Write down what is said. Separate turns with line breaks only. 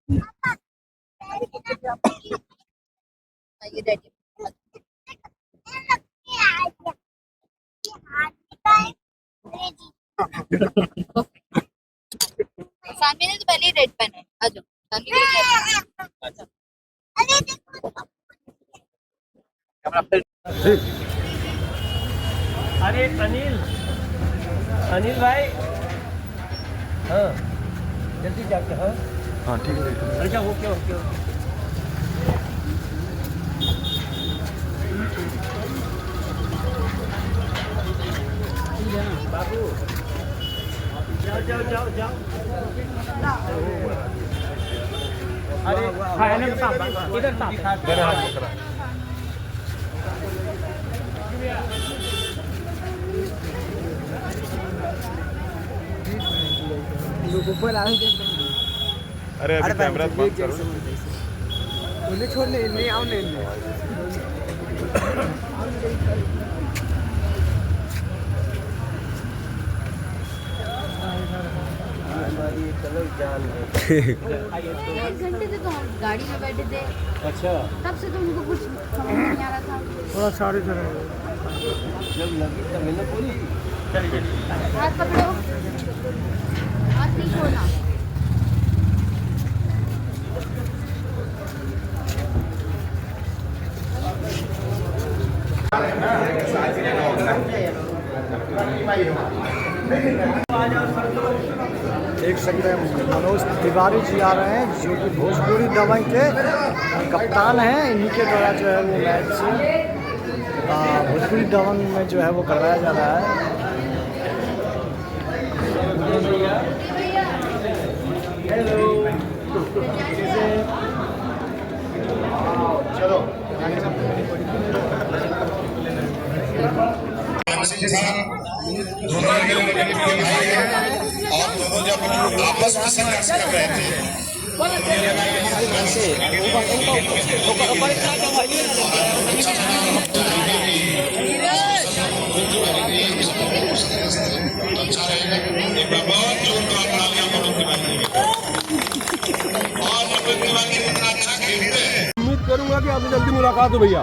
ये रेडी। सानवी ने तो पहले ही रेड पहना है। आ जाओ सानवी को लेके
अरे अनिल, अनिल भाई, हाँ जल्दी जाके। हाँ
हाँ ठीक है।
अच्छा ओके ओके ओके। बाबू जाओ जाओ जाओ जाओ। अरे इधर
अरे अभी कैमरा बंद करो।
उन्हें छोड़ने नहीं आने
चलो जान।
1 घंटे से तो हम गाड़ी में बैठे थे।
अच्छा
तब से तो उनको कुछ समझ नहीं आ रहा था।
थोड़ा साड़ी तरह
जब लगी तब मैंने बोली
हाथ पकड़ो, हाथ नहीं छोड़ना।
देख सकते हैं मनोज तिवारी जी आ रहे हैं जो कि भोजपुरी दबंग के कप्तान हैं। इन्हीं के द्वारा जो है वो मैच भोजपुरी दबंग में जो है वो करवाया जा रहा है। चलो
और दोनों जब आपस में संघर्ष कर रहे थे अच्छा रहेगा। एक बार बहुत जोरदार तालियां मनोज तिवारी और मनोज तिवारी इतना अच्छा खेलते हैं।
उम्मीद करूंगा कि आपसे जल्दी मुलाकात हो भैया।